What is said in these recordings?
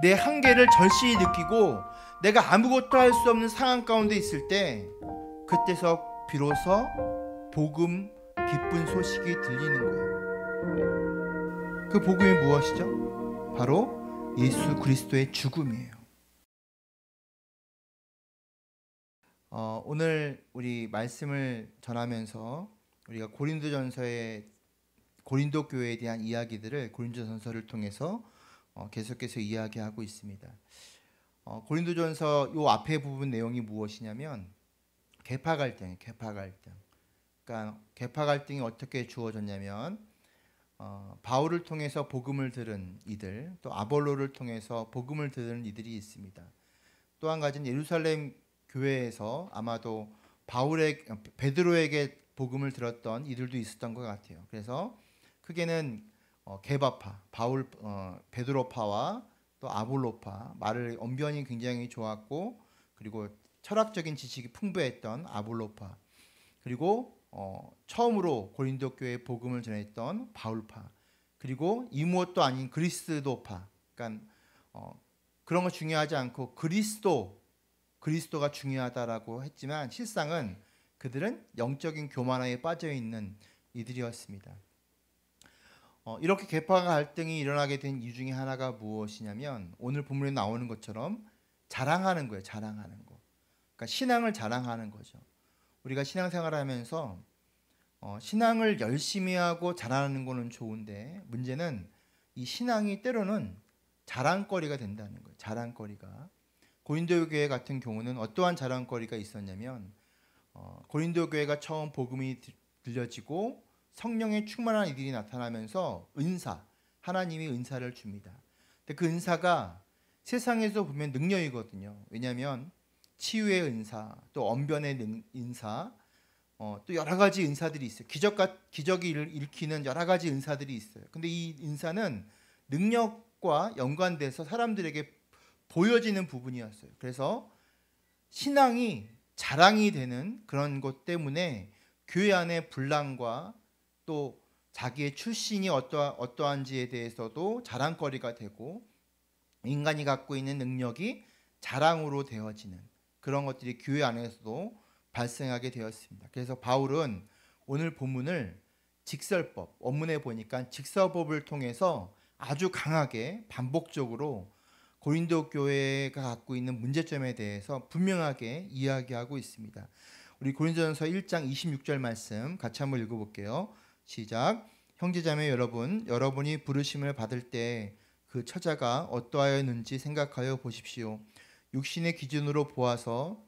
내 한계를 절실히 느끼고 내가 아무것도 할 수 없는 상황 가운데 있을 때, 그때서 비로소 복음, 기쁜 소식이 들리는 거예요. 그 복음이 무엇이죠? 바로 예수 그리스도의 죽음이에요. 오늘 우리 말씀을 전하면서 우리가 고린도전서의 고린도 교회에 대한 이야기들을 고린도전서를 통해서 계속해서 이야기하고 있습니다. 고린도전서 요 앞에 부분 내용이 무엇이냐면 계파 갈등. 그러니까 계파 갈등이 어떻게 주어졌냐면 바울을 통해서 복음을 들은 이들, 또 아볼로를 통해서 복음을 들은 이들이 있습니다. 또 한 가지는 예루살렘 교회에서 아마도 베드로에게 복음을 들었던 이들도 있었던 것 같아요. 그래서 크게는 개바파, 베드로파와 또 아볼로파, 말을 언변이 굉장히 좋았고 그리고 철학적인 지식이 풍부했던 아볼로파, 그리고 처음으로 고린도 교회에 복음을 전했던 바울파, 그리고 이무엇도 아닌 그리스도파. 그러니까 그런 거 중요하지 않고 그리스도가 중요하다라고 했지만 실상은 그들은 영적인 교만에 빠져 있는 이들이었습니다. 이렇게 계파 갈등이 일어나게 된 이유 중에 하나가 무엇이냐면 오늘 본문에 나오는 것처럼 자랑하는 거예요. 자랑하는 거. 그러니까 신앙을 자랑하는 거죠. 우리가 신앙생활을 하면서 신앙을 열심히 하고 자랑하는 거는 좋은데 문제는 이 신앙이 때로는 자랑거리가 된다는 거예요. 자랑거리가. 고린도 교회 같은 경우는 어떠한 자랑거리가 있었냐면 고린도 교회가 처음 복음이 들려지고 성령의 충만한 이들이 나타나면서 하나님이 은사를 줍니다. 근데 그 은사가 세상에서 보면 능력이거든요. 왜냐하면 치유의 은사, 또 언변의 은사, 또 여러 가지 은사들이 있어요. 기적을 일으키는 여러 가지 은사들이 있어요. 근데 이 은사는 능력과 연관돼서 사람들에게 보여지는 부분이었어요. 그래서 신앙이 자랑이 되는 그런 것 때문에 교회 안에 분란과 또 자기의 출신이 어떠한지에 대해서도 자랑거리가 되고 인간이 갖고 있는 능력이 자랑으로 되어지는 그런 것들이 교회 안에서도 발생하게 되었습니다. 그래서 바울은 오늘 본문을 직설법, 원문에 보니까 직설법을 통해서 아주 강하게 반복적으로 고린도 교회가 갖고 있는 문제점에 대해서 분명하게 이야기하고 있습니다. 우리 고린도전서 1장 26절 말씀 같이 한번 읽어볼게요. 시작. 형제자매 여러분, 여러분이 부르심을 받을 때 그 처자가 어떠하였는지 생각하여 보십시오. 육신의 기준으로 보아서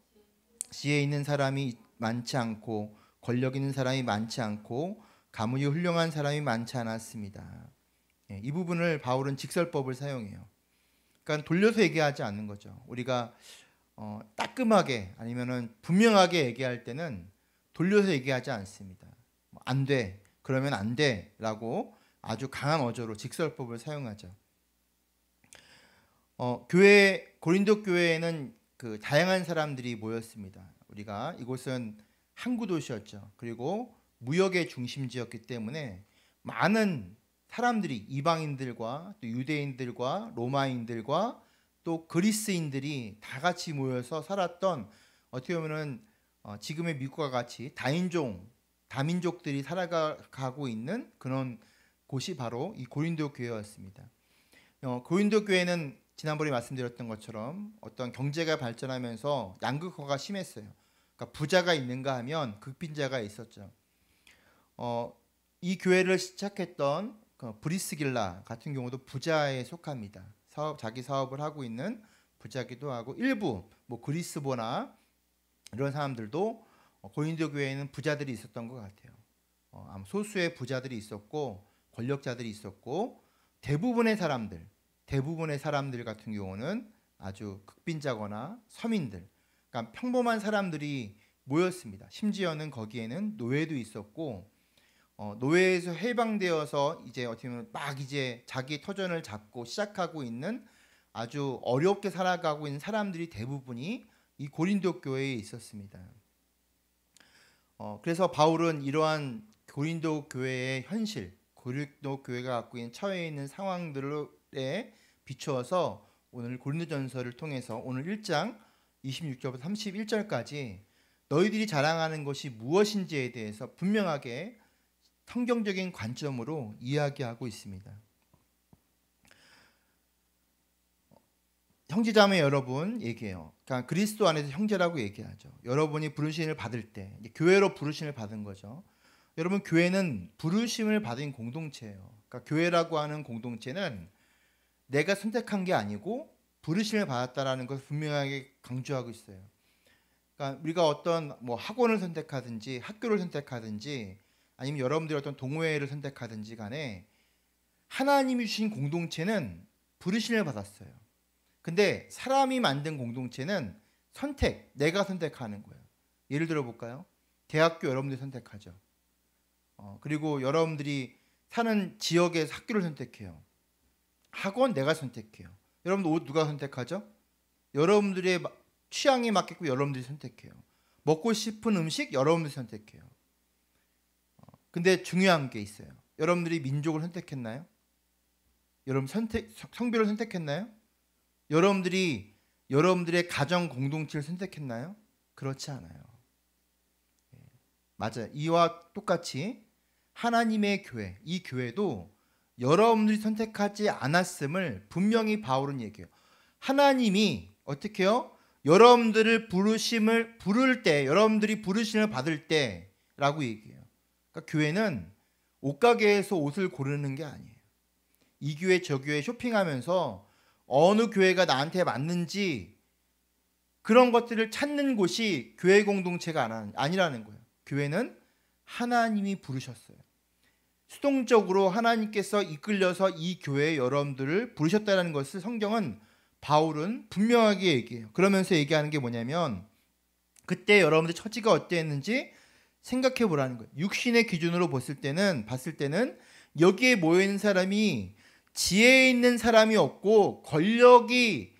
지혜 있는 사람이 많지 않고 권력 있는 사람이 많지 않고 가문이 훌륭한 사람이 많지 않았습니다. 이 부분을 바울은 직설법을 사용해요. 그러니까 돌려서 얘기하지 않는 거죠. 우리가 따끔하게 아니면은 분명하게 얘기할 때는 돌려서 얘기하지 않습니다. 안 돼, 그러면 안 돼라고 아주 강한 어조로 직설법을 사용하죠. 고린도 교회에는 그 다양한 사람들이 모였습니다. 우리가 이곳은 항구 도시였죠. 그리고 무역의 중심지였기 때문에 많은 사람들이 이방인들과 또 유대인들과 로마인들과 또 그리스인들이 다 같이 모여서 살았던, 어떻게 보면은 지금의 미국과 같이 다민족들이 살아가고 있는 그런 곳이 바로 이 고린도 교회였습니다. 고린도 교회는 지난번에 말씀드렸던 것처럼 어떤 경제가 발전하면서 양극화가 심했어요. 그러니까 부자가 있는가 하면 극빈자가 있었죠. 이 교회를 시작했던 브리스길라 같은 경우도 부자에 속합니다. 자기 사업을 하고 있는 부자기도 하고, 일부 그리스보나 이런 사람들도 고린도 교회에는 부자들이 있었던 것 같아요. 소수의 부자들이 있었고 권력자들이 있었고, 대부분의 사람들 같은 경우는 아주 극빈자거나 서민들, 그러니까 평범한 사람들이 모였습니다. 심지어는 거기에는 노예도 있었고, 노예에서 해방되어서 이제 어떻게 보면 이제 자기 터전을 잡고 시작하고 있는 아주 어렵게 살아가고 있는 사람들이 대부분이 이 고린도 교회에 있었습니다. 그래서 바울은 이러한 고린도 교회의 현실, 고린도 교회가 갖고 있는 처해 있는 상황들에 비추어서 오늘 고린도전서를 통해서 오늘 1장 26절부터 31절까지 너희들이 자랑하는 것이 무엇인지에 대해서 분명하게 성경적인 관점으로 이야기하고 있습니다. 형제자매 여러분 얘기해요. 그러니까 그리스도 안에서 형제라고 얘기하죠. 여러분이 부르심을 받을 때 교회로 부르심을 받은 거죠. 여러분 교회는 부르심을 받은 공동체예요. 그러니까 교회라고 하는 공동체는 내가 선택한 게 아니고 부르심을 받았다라는 것을 분명하게 강조하고 있어요. 그러니까 우리가 어떤 학원을 선택하든지 학교를 선택하든지 아니면 여러분들이 어떤 동호회를 선택하든지 간에 하나님이 주신 공동체는 부르심을 받았어요. 근데 사람이 만든 공동체는 내가 선택하는 거예요. 예를 들어 볼까요? 대학교 여러분들이 선택하죠. 그리고 여러분들이 사는 지역의 학교를 선택해요. 학원 내가 선택해요. 여러분들 옷 누가 선택하죠? 여러분들의 취향에 맞게끔 여러분들이 선택해요. 먹고 싶은 음식 여러분들이 선택해요. 근데 중요한 게 있어요. 여러분들이 민족을 선택했나요? 여러분 성별을 선택했나요? 여러분들이 여러분들의 가정 공동체를 선택했나요? 그렇지 않아요. 맞아요. 이와 똑같이 하나님의 교회, 이 교회도 여러분들이 선택하지 않았음을 분명히 바울은 얘기해요. 하나님이 어떻게 해요? 여러분들을 부를 때, 여러분들이 부르심을 받을 때라고 얘기해요. 그러니까 교회는 옷가게에서 옷을 고르는 게 아니에요. 이 교회 저 교회 쇼핑하면서 어느 교회가 나한테 맞는지 그런 것들을 찾는 곳이 교회 공동체가 아니라는 거예요. 교회는 하나님이 부르셨어요. 수동적으로 하나님께서 이끌려서 이 교회 여러분들을 부르셨다는 것을 성경은 바울은 분명하게 얘기해요. 그러면서 얘기하는 게 뭐냐면 그때 여러분들 처지가 어땠는지 생각해 보라는 거예요. 육신의 기준으로 봤을 때는 여기에 모여 있는 사람이 지혜 있는 사람이 없고 권력을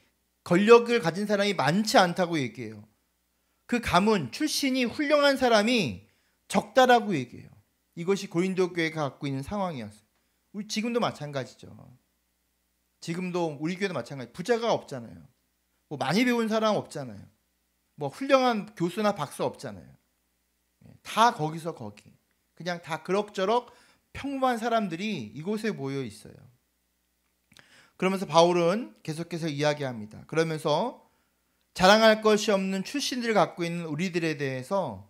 가진 사람이 많지 않다고 얘기해요. 그 가문 출신이 훌륭한 사람이 적다라고 얘기해요. 이것이 고린도 교회가 갖고 있는 상황이었어요. 우리 지금도 마찬가지죠. 지금도 우리 교회도 마찬가지. 부자가 없잖아요. 많이 배운 사람 없잖아요. 훌륭한 교수나 박사 없잖아요. 다 거기서 거기. 그냥 다 그럭저럭 평범한 사람들이 이곳에 모여 있어요. 그러면서 바울은 계속해서 이야기합니다. 그러면서 자랑할 것이 없는 출신들을 갖고 있는 우리들에 대해서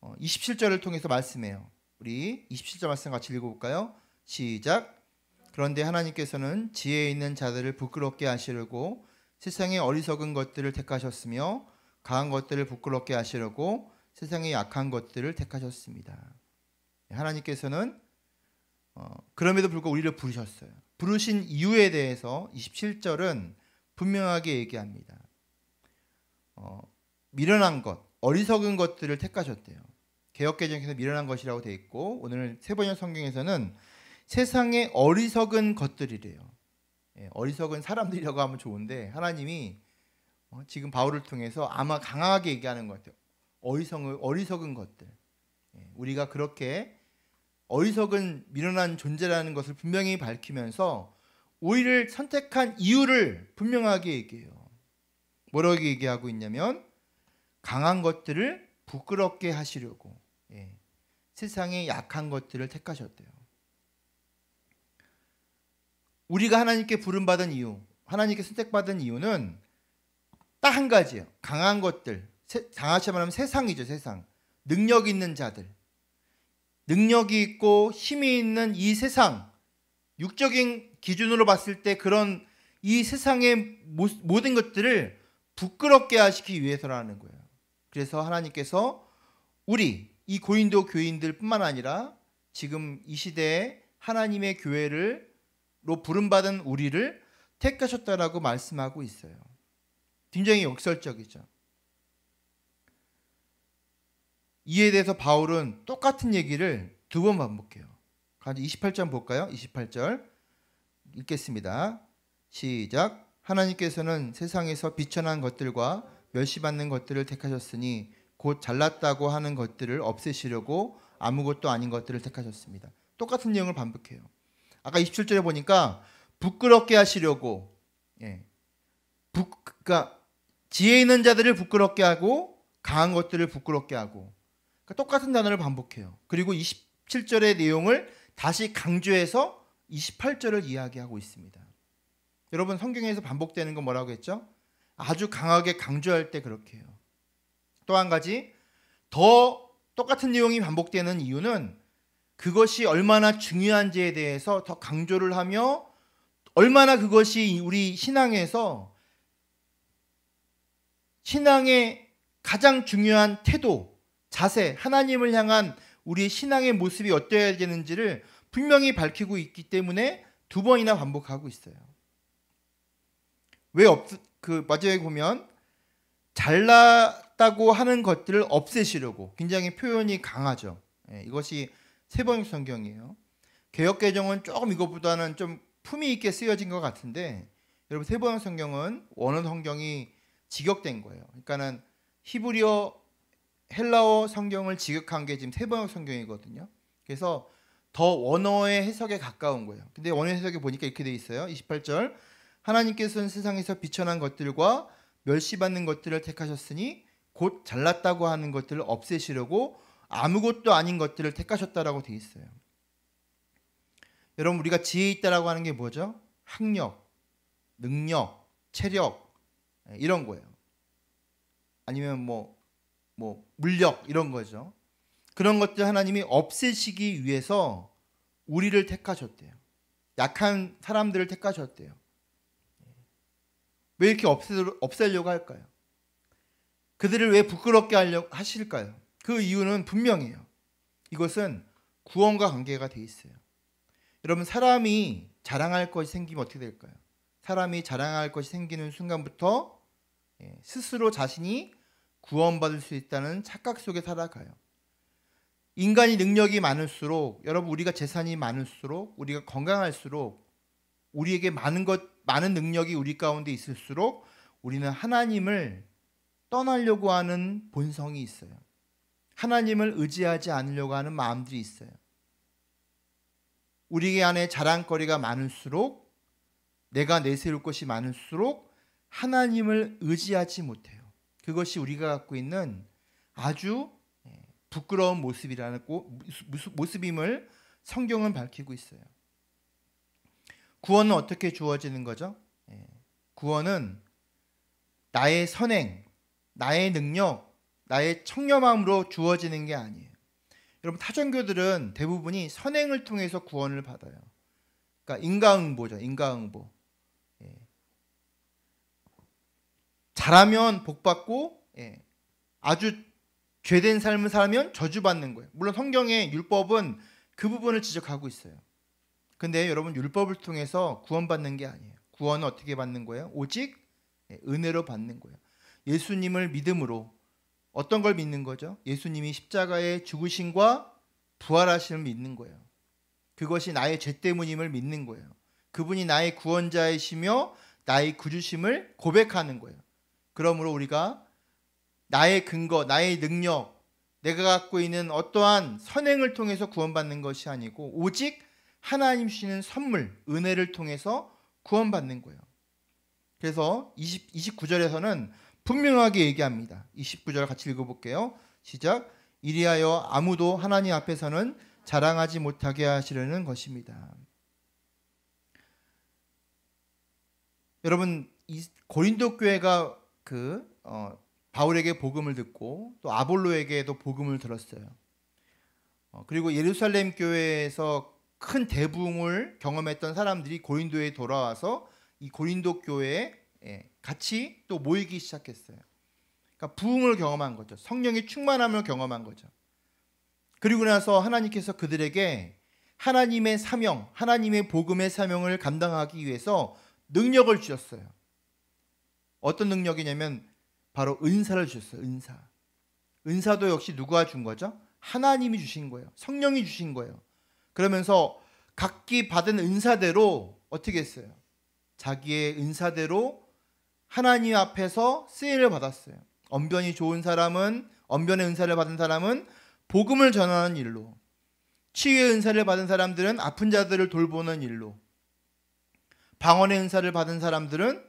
27절을 통해서 말씀해요. 우리 27절 말씀 같이 읽어볼까요? 시작. 그런데 하나님께서는 지혜 있는 자들을 부끄럽게 하시려고 세상의 어리석은 것들을 택하셨으며 강한 것들을 부끄럽게 하시려고 세상의 약한 것들을 택하셨습니다. 하나님께서는 그럼에도 불구하고 우리를 부르셨어요. 부르신 이유에 대해서 27절은 분명하게 얘기합니다. 미련한 것, 어리석은 것들을 택하셨대요. 개역개정에서 미련한 것이라고 되어 있고 오늘 세번역 성경에서는 세상의 어리석은 것들이래요. 어리석은 사람들이라고 하면 좋은데 하나님이 지금 바울을 통해서 아마 강하게 얘기하는 것 같아요. 어리석은 것들. 우리가 그렇게 어리석은 미련한 존재라는 것을 분명히 밝히면서 우리를 선택한 이유를 분명하게 얘기해요. 뭐라고 얘기하고 있냐면 강한 것들을 부끄럽게 하시려고 세상의 약한 것들을 택하셨대요. 우리가 하나님께 부름받은 이유, 하나님께 선택받은 이유는 딱 한 가지예요. 강한 것들, 다시 말하면 세상이죠. 세상. 능력 있는 자들, 능력이 있고 힘이 있는 이 세상, 육적인 기준으로 봤을 때 그런 이 세상의 모든 것들을 부끄럽게 하시기 위해서라는 거예요. 그래서 하나님께서 이 고린도 교인들뿐만 아니라 지금 이 시대에 하나님의 교회로 부름받은 우리를 택하셨다라고 말씀하고 있어요. 굉장히 역설적이죠. 이에 대해서 바울은 똑같은 얘기를 두 번 반복해요. 28절 볼까요? 28절 읽겠습니다. 시작. 하나님께서는 세상에서 비천한 것들과 멸시받는 것들을 택하셨으니 곧 잘났다고 하는 것들을 없애시려고 아무것도 아닌 것들을 택하셨습니다. 똑같은 내용을 반복해요. 아까 27절에 보니까 부끄럽게 하시려고 그러니까 지혜 있는 자들을 부끄럽게 하고 강한 것들을 부끄럽게 하고, 그러니까 똑같은 단어를 반복해요. 그리고 27절의 내용을 다시 강조해서 28절을 이야기하고 있습니다. 여러분, 성경에서 반복되는 건 뭐라고 했죠? 아주 강하게 강조할 때 그렇게 해요. 또 한 가지, 더 똑같은 내용이 반복되는 이유는 그것이 얼마나 중요한지에 대해서 더 강조를 하며, 얼마나 그것이 우리 신앙에서 신앙의 가장 중요한 태도, 자세, 하나님을 향한 우리의 신앙의 모습이 어떠해야 되는지를 분명히 밝히고 있기 때문에 두 번이나 반복하고 있어요. 마지막에 보면 잘났다고 하는 것들을 없애시려고, 굉장히 표현이 강하죠. 이것이 세번역 성경이에요. 개역개정은 조금 이것보다는 좀 품위 있게 쓰여진 것 같은데, 여러분, 세번역 성경은 원어 성경이 직역된 거예요. 그러니까는 히브리어, 헬라어 성경을 직역한 게 지금 세번역 성경이거든요. 그래서 더 원어의 해석에 가까운 거예요. 근데 원어 해석에 보니까 이렇게 돼 있어요. 28절, 하나님께서는 세상에서 비천한 것들과 멸시받는 것들을 택하셨으니 곧 잘났다고 하는 것들을 없애시려고 아무것도 아닌 것들을 택하셨다라고 돼 있어요. 여러분, 우리가 지혜 있다라고 하는 게 뭐죠? 학력, 능력, 체력, 이런 거예요. 아니면 물력, 이런 거죠. 그런 것들 하나님이 없애시기 위해서 우리를 택하셨대요. 약한 사람들을 택하셨대요. 왜 이렇게 없애려고 할까요? 그들을 왜 부끄럽게 하실까요? 그 이유는 분명해요. 이것은 구원과 관계가 돼 있어요. 여러분, 사람이 자랑할 것이 생기면 어떻게 될까요? 사람이 자랑할 것이 생기는 순간부터 스스로 자신이 구원받을 수 있다는 착각 속에 살아가요. 인간이 능력이 많을수록, 여러분, 우리가 재산이 많을수록, 우리가 건강할수록, 우리에게 많은 능력이 우리 가운데 있을수록 우리는 하나님을 떠나려고 하는 본성이 있어요. 하나님을 의지하지 않으려고 하는 마음들이 있어요. 우리 안에 자랑거리가 많을수록, 내가 내세울 것이 많을수록 하나님을 의지하지 못해요. 그것이 우리가 갖고 있는 아주 부끄러운 모습임을 성경은 밝히고 있어요. 구원은 어떻게 주어지는 거죠? 구원은 나의 선행, 나의 능력, 나의 청렴함으로 주어지는 게 아니에요. 여러분, 타전교들은 대부분이 선행을 통해서 구원을 받아요. 그러니까 인과응보죠. 인과응보. 잘하면 복받고, 아주 죄된 삶을 살면 저주받는 거예요. 물론 성경의 율법은 그 부분을 지적하고 있어요. 근데 여러분, 율법을 통해서 구원받는 게 아니에요. 구원은 어떻게 받는 거예요? 오직 은혜로 받는 거예요. 예수님을 믿음으로. 어떤 걸 믿는 거죠? 예수님이 십자가의 죽으심과 부활하심을 믿는 거예요. 그것이 나의 죄 때문임을 믿는 거예요. 그분이 나의 구원자이시며 나의 구주심을 고백하는 거예요. 그러므로 우리가 나의 근거, 나의 능력, 내가 갖고 있는 어떠한 선행을 통해서 구원받는 것이 아니고 오직 하나님 주시는 선물, 은혜를 통해서 구원받는 거예요. 그래서 29절에서는 분명하게 얘기합니다. 29절 같이 읽어볼게요. 시작. 이리하여 아무도 하나님 앞에서는 자랑하지 못하게 하시려는 것입니다. 여러분, 이 고린도 교회가 바울에게 복음을 듣고 또 아볼로에게도 복음을 들었어요. 그리고 예루살렘 교회에서 큰 대부흥을 경험했던 사람들이 고린도에 돌아와서 이 고린도 교회에 같이 또 모이기 시작했어요. 그러니까 부흥을 경험한 거죠. 성령의 충만함을 경험한 거죠. 그리고 나서 하나님께서 그들에게 하나님의 사명, 하나님의 복음의 사명을 감당하기 위해서 능력을 주셨어요. 어떤 능력이냐면 바로 은사를 주셨어요. 은사도 역시 누가 준 거죠? 하나님이 주신 거예요. 성령이 주신 거예요. 그러면서 각기 받은 은사대로 어떻게 했어요? 자기의 은사대로 하나님 앞에서 쓰임을 받았어요. 언변이 좋은 사람은, 언변의 은사를 받은 사람은 복음을 전하는 일로, 치유의 은사를 받은 사람들은 아픈 자들을 돌보는 일로, 방언의 은사를 받은 사람들은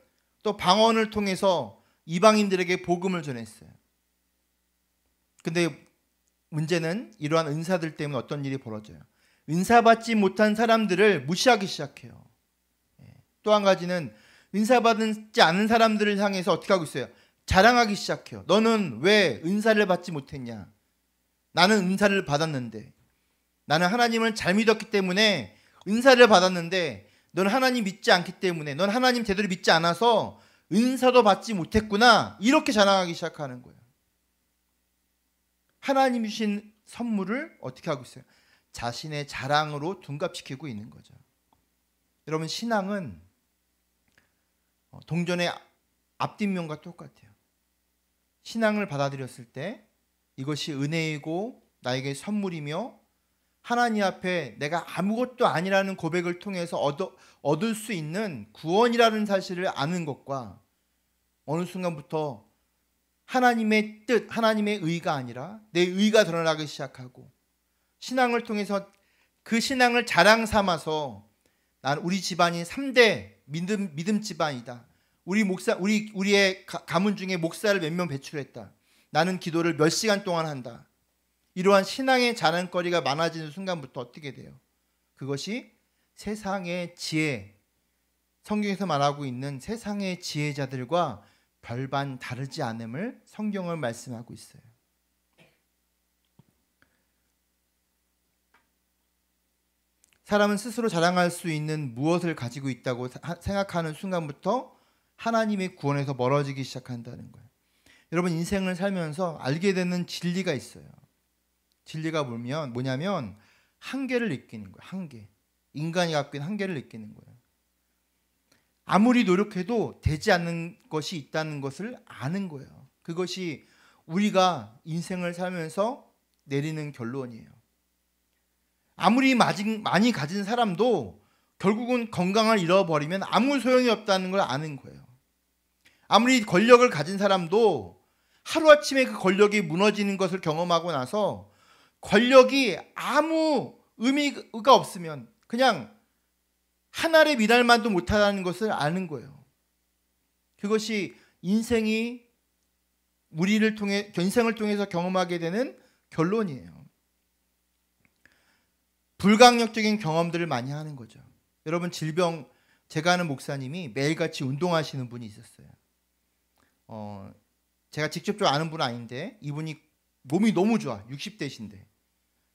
또 방언을 통해서 이방인들에게 복음을 전했어요. 근데 문제는 이러한 은사들 때문에 어떤 일이 벌어져요. 은사받지 못한 사람들을 무시하기 시작해요. 또 한 가지는 은사받지 않은 사람들을 향해서 어떻게 하고 있어요? 자랑하기 시작해요. 너는 왜 은사를 받지 못했냐? 나는 은사를 받았는데, 나는 하나님을 잘 믿었기 때문에 은사를 받았는데 너는 하나님 믿지 않기 때문에, 넌 하나님 제대로 믿지 않아서 은사도 받지 못했구나, 이렇게 자랑하기 시작하는 거예요. 하나님 주신 선물을 어떻게 하고 있어요? 자신의 자랑으로 둔갑시키고 있는 거죠. 여러분, 신앙은 동전의 앞뒷면과 똑같아요. 신앙을 받아들였을 때 이것이 은혜이고 나에게 선물이며 하나님 앞에 내가 아무것도 아니라는 고백을 통해서 얻을 수 있는 구원이라는 사실을 아는 것과, 어느 순간부터 하나님의 뜻, 하나님의 의가 아니라 내 의가 드러나기 시작하고, 신앙을 통해서 그 신앙을 자랑 삼아서 우리 집안이 3대 믿음 집안이다. 우리의 가문 중에 목사를 몇 명 배출했다. 나는 기도를 몇 시간 동안 한다. 이러한 신앙의 자랑거리가 많아지는 순간부터 어떻게 돼요? 그것이 세상의 지혜, 성경에서 말하고 있는 세상의 지혜자들과 별반 다르지 않음을 성경을 말씀하고 있어요. 사람은 스스로 자랑할 수 있는 무엇을 가지고 있다고 생각하는 순간부터 하나님의 구원에서 멀어지기 시작한다는 거예요. 여러분, 인생을 살면서 알게 되는 진리가 있어요. 진리가 뭐냐면 한계를 느끼는 거예요. 한계. 인간이 갖고 있는 한계를 느끼는 거예요. 아무리 노력해도 되지 않는 것이 있다는 것을 아는 거예요. 그것이 우리가 인생을 살면서 내리는 결론이에요. 아무리 많이 가진 사람도 결국은 건강을 잃어버리면 아무 소용이 없다는 걸 아는 거예요. 아무리 권력을 가진 사람도 하루아침에 그 권력이 무너지는 것을 경험하고 나서 권력이 아무 의미가 없으면 그냥 한 알의 미랄만도 못하다는 것을 아는 거예요. 그것이 인생을 통해서 경험하게 되는 결론이에요. 불강력적인 경험들을 많이 하는 거죠. 여러분, 제가 아는 목사님이 매일같이 운동하시는 분이 있었어요. 제가 직접적으로 아는 분은 아닌데 이분이 몸이 너무 좋아. 60대신데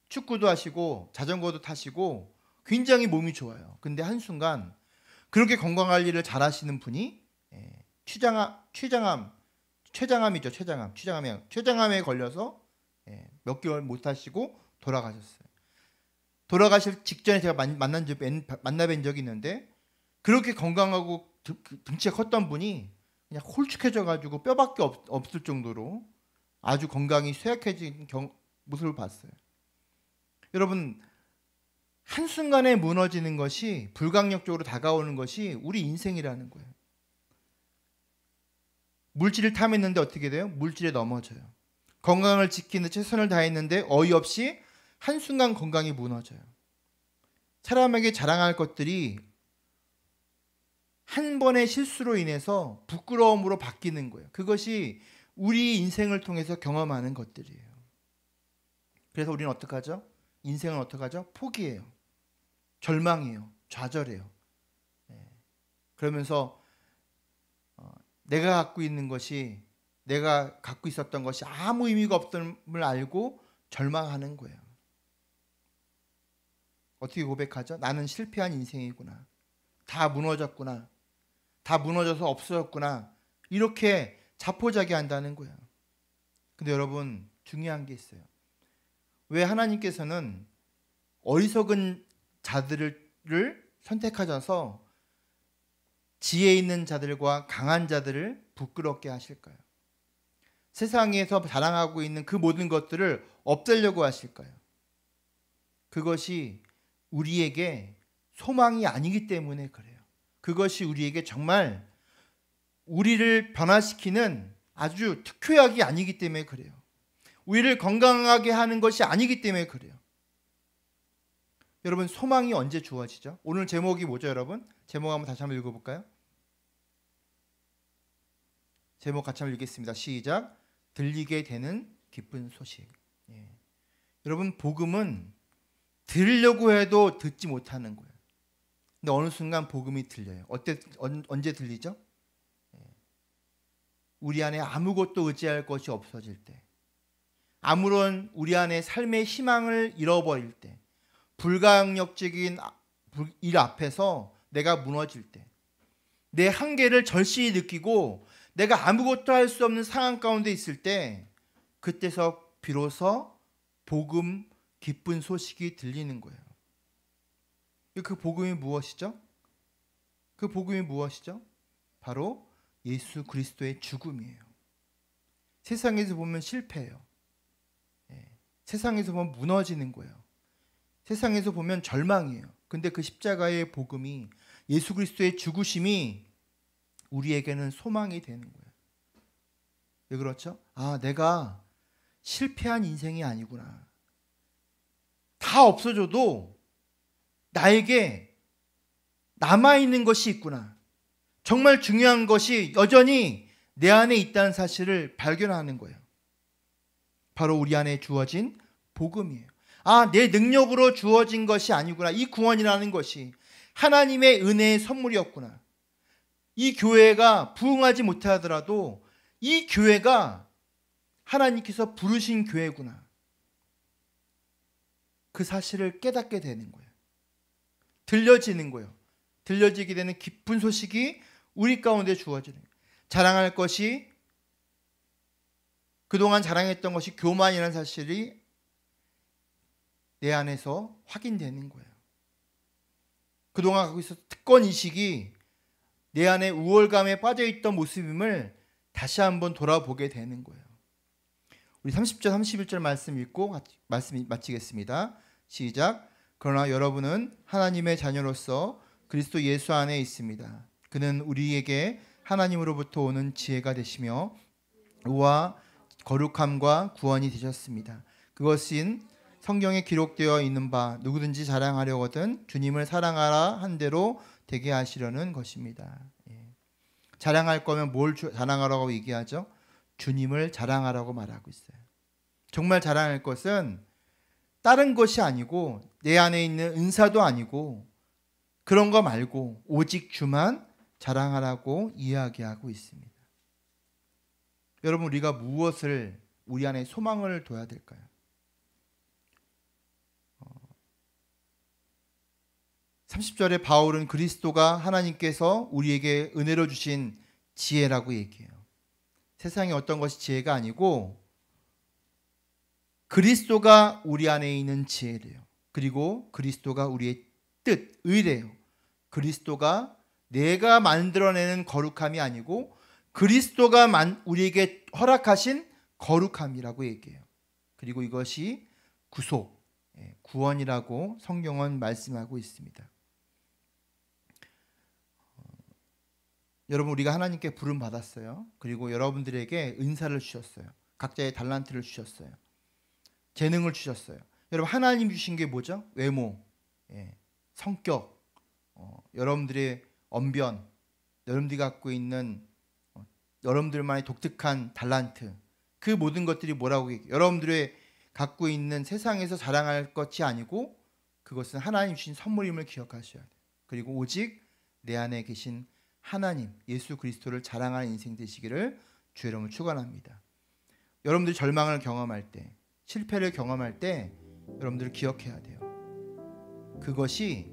축구도 하시고 자전거도 타시고 굉장히 몸이 좋아요. 근데 한순간 그렇게 건강관리를 잘 하시는 분이 췌장암에 걸려서 몇 개월 못 하시고 돌아가셨어요. 돌아가실 직전에 제가 만나뵌 적이 있는데, 그렇게 건강하고 등치가 컸던 분이 그냥 홀쭉해져가지고 뼈밖에 없을 정도로 아주 건강이 쇠약해진 모습을 봤어요. 여러분, 한순간에 무너지는 것이, 불강력적으로 다가오는 것이 우리 인생이라는 거예요. 물질을 탐했는데 어떻게 돼요? 물질에 넘어져요. 건강을 지키는 최선을 다했는데 어이없이 한순간 건강이 무너져요. 사람에게 자랑할 것들이 한 번의 실수로 인해서 부끄러움으로 바뀌는 거예요. 그것이 우리 인생을 통해서 경험하는 것들이에요. 그래서 우리는 어떻게 하죠? 인생은 어떻게 하죠? 포기해요. 절망해요. 좌절해요. 그러면서 내가 갖고 있었던 것이 아무 의미가 없음을 알고 절망하는 거예요. 어떻게 고백하죠? 나는 실패한 인생이구나. 다 무너졌구나. 다 무너져서 없어졌구나. 이렇게 자포자기한다는 거예요. 근데 여러분, 중요한 게 있어요. 왜 하나님께서는 어리석은 자들을 선택하셔서 지혜 있는 자들과 강한 자들을 부끄럽게 하실까요? 세상에서 자랑하고 있는 그 모든 것들을 없애려고 하실까요? 그것이 우리에게 소망이 아니기 때문에 그래요. 그것이 우리에게 정말 우리를 변화시키는 아주 특효약이 아니기 때문에 그래요. 우리를 건강하게 하는 것이 아니기 때문에 그래요. 여러분, 소망이 언제 주어지죠? 오늘 제목이 뭐죠, 여러분? 제목 한번 다시 한번 읽어볼까요? 제목 같이 한번 읽겠습니다. 시작. 들리게 되는 기쁜 소식. 예. 여러분, 복음은 들으려고 해도 듣지 못하는 거예요. 근데 어느 순간 복음이 들려요. 언제 들리죠? 예. 우리 안에 아무것도 의지할 것이 없어질 때, 아무런 우리 안에 삶의 희망을 잃어버릴 때, 불가항력적인 일 앞에서 내가 무너질 때, 내 한계를 절실히 느끼고 내가 아무것도 할 수 없는 상황 가운데 있을 때, 그때서 비로소 복음, 기쁜 소식이 들리는 거예요. 그 복음이 무엇이죠? 그 복음이 무엇이죠? 바로 예수 그리스도의 죽음이에요. 세상에서 보면 실패해요. 세상에서 보면 무너지는 거예요. 세상에서 보면 절망이에요. 근데 그 십자가의 복음이, 예수 그리스도의 죽으심이 우리에게는 소망이 되는 거예요. 왜 그렇죠? 아, 내가 실패한 인생이 아니구나. 다 없어져도 나에게 남아있는 것이 있구나. 정말 중요한 것이 여전히 내 안에 있다는 사실을 발견하는 거예요. 바로 우리 안에 주어진 복음이에요. 아, 내 능력으로 주어진 것이 아니구나. 이 구원이라는 것이 하나님의 은혜의 선물이었구나. 이 교회가 부흥하지 못하더라도 이 교회가 하나님께서 부르신 교회구나. 그 사실을 깨닫게 되는 거예요. 들려지는 거예요. 들려지게 되는 기쁜 소식이 우리 가운데 주어지는 거예요. 자랑할 것이, 그동안 자랑했던 것이 교만이라는 사실이 내 안에서 확인되는 거예요. 그동안 갖고 있었던 특권의식이 내 안에 우월감에 빠져있던 모습임을 다시 한번 돌아보게 되는 거예요. 우리 30절 31절 말씀 읽고 말씀 마치겠습니다. 시작. 그러나 여러분은 하나님의 자녀로서 그리스도 예수 안에 있습니다. 그는 우리에게 하나님으로부터 오는 지혜가 되시며 의와 거룩함과 구원이 되셨습니다. 그것은 성경에 기록되어 있는 바 누구든지 자랑하려거든 주님을 사랑하라 한 대로 되게 하시려는 것입니다. 자랑할 거면 뭘 자랑하라고 얘기하죠? 주님을 자랑하라고 말하고 있어요. 정말 자랑할 것은 다른 것이 아니고 내 안에 있는 은사도 아니고 그런 거 말고 오직 주만 자랑하라고 이야기하고 있습니다. 여러분, 우리가 무엇을 우리 안에 소망을 둬야 될까요? 30절에 바울은 그리스도가 하나님께서 우리에게 은혜로 주신 지혜라고 얘기해요. 세상에 어떤 것이 지혜가 아니고 그리스도가 우리 안에 있는 지혜래요. 그리고 그리스도가 우리의 뜻, 의래요. 그리스도가 내가 만들어내는 거룩함이 아니고 그리스도가 우리에게 허락하신 거룩함이라고 얘기해요. 그리고 이것이 구속, 구원이라고 성경은 말씀하고 있습니다. 여러분, 우리가 하나님께 부름 받았어요. 그리고 여러분들에게 은사를 주셨어요. 각자의 달란트를 주셨어요. 재능을 주셨어요. 여러분, 하나님 주신 게 뭐죠? 외모, 성격, 여러분들의 언변, 여러분들이 갖고 있는 여러분들만의 독특한 달란트, 그 모든 것들이 뭐라고 얘기해요? 여러분들의 갖고 있는 세상에서 자랑할 것이 아니고 그것은 하나님 주신 선물임을 기억하셔야 돼요. 그리고 오직 내 안에 계신 하나님, 예수 그리스도를 자랑하는 인생 되시기를 주의 이름으로 축원합니다. 여러분들이 절망을 경험할 때, 실패를 경험할 때 여러분들 기억해야 돼요. 그것이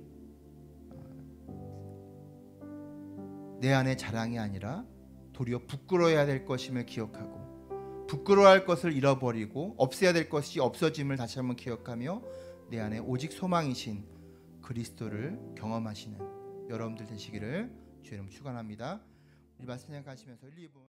내 안의 자랑이 아니라 도리어 부끄러워야 될 것임을 기억하고, 부끄러워할 것을 잃어버리고 없애야 될 것이 없어짐을 다시 한번 기억하며 내 안에 오직 소망이신 그리스도를 경험하시는 여러분들 되시기를 주의 이름으로 축원합니다. 우리 말씀 생각하시면서 1, 2분